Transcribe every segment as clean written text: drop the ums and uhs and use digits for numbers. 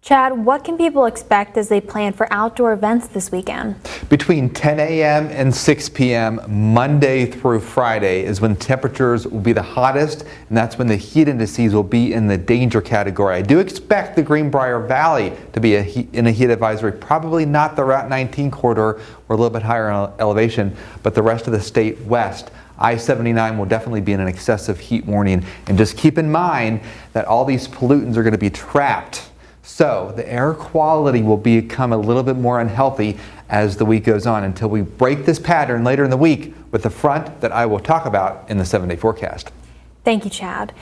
Chad, what can people expect as they plan for outdoor events this weekend? Between 10 a.m. and 6 p.m. Monday through Friday is when temperatures will be the hottest, and that's when the heat indices will be in the danger category. I do expect the Greenbrier Valley to be in a heat advisory, probably not the Route 19 corridor. We're a little bit higher in elevation, but the rest of the state west. I-79 will definitely be in an excessive heat warning, and just keep in mind that all these pollutants are going to be trapped. So the air quality will become a little bit more unhealthy as the week goes on until we break this pattern later in the week with the front that I will talk about in the 7-day forecast. Thank you, Chad.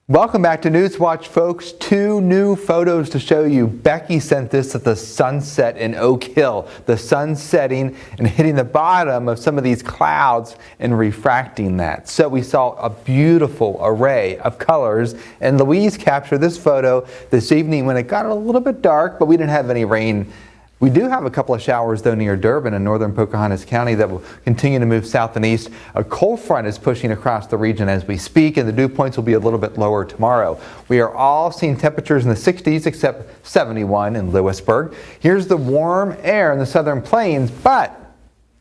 Welcome back to Newswatch, folks. Two new photos to show you. Becky sent this at the sunset in Oak Hill. The sun setting and hitting the bottom of some of these clouds and refracting that. So we saw a beautiful array of colors, and Louise captured this photo this evening when it got a little bit dark, but we didn't have any rain. We do have a couple of showers, though, near Durbin in northern Pocahontas County that will continue to move south and east. A cold front is pushing across the region as we speak, and the dew points will be a little bit lower tomorrow. We are all seeing temperatures in the 60s except 71 in Lewisburg. Here's the warm air in the southern plains, but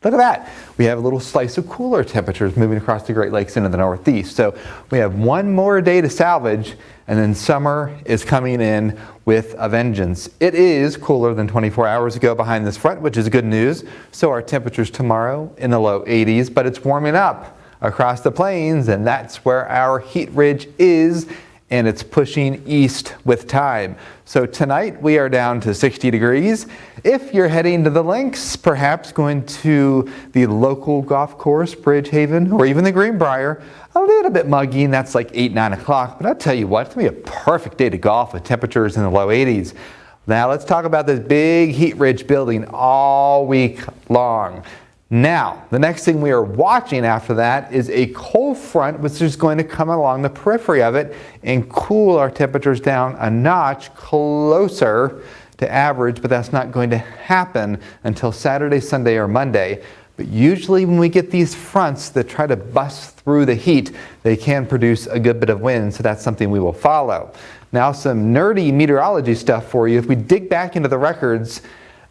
look at that. We have a little slice of cooler temperatures moving across the Great Lakes into the northeast. So we have one more day to salvage, and then summer is coming in with a vengeance. It is cooler than 24 hours ago behind this front, which is good news. So our temperatures tomorrow in the low 80s, but it's warming up across the plains, and that's where our heat ridge is, and it's pushing east with time. So tonight we are down to 60 degrees. If you're heading to the links, perhaps going to the local golf course, Bridgehaven, or even the Greenbrier, a little bit muggy, and that's like 8, 9 o'clock. But I'll tell you what, it's going to be a perfect day to golf with temperatures in the low 80s. Now let's talk about this big heat ridge building all week long. Now, the next thing we are watching after that is a cold front, which is going to come along the periphery of it and cool our temperatures down a notch closer to average, but that's not going to happen until Saturday, Sunday, or Monday. But usually when we get these fronts that try to bust through the heat, they can produce a good bit of wind, so that's something we will follow. Now, some nerdy meteorology stuff for you. If we dig back into the records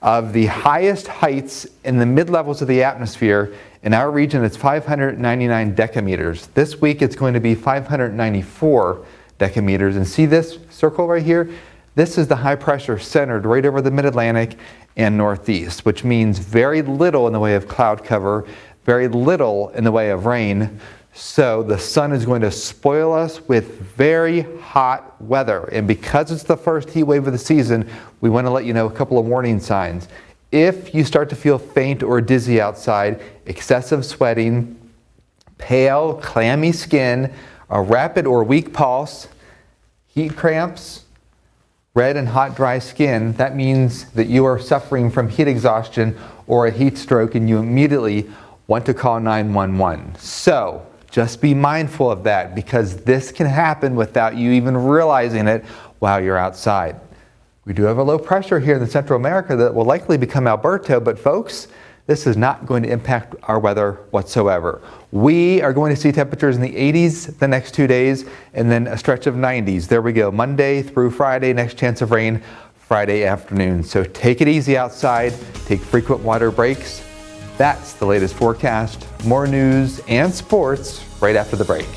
of the highest heights in the mid-levels of the atmosphere, in our region it's 599 decameters. This week it's going to be 594 decameters. And see this circle right here? This is the high pressure centered right over the mid-Atlantic and northeast, which means very little in the way of cloud cover, very little in the way of rain. So the sun is going to spoil us with very hot weather. And because it's the first heat wave of the season, we want to let you know a couple of warning signs. If you start to feel faint or dizzy outside, excessive sweating, pale, clammy skin, a rapid or weak pulse, heat cramps, red and hot dry skin, that means that you are suffering from heat exhaustion or a heat stroke, and you immediately want to call 911. So just be mindful of that, because this can happen without you even realizing it while you're outside. We do have a low pressure here in Central America that will likely become Alberto, but folks, this is not going to impact our weather whatsoever. We are going to see temperatures in the 80s the next 2 days, and then a stretch of 90s. There we go, Monday through Friday, next chance of rain Friday afternoon. So take it easy outside, take frequent water breaks. That's the latest forecast. More news and sports right after the break.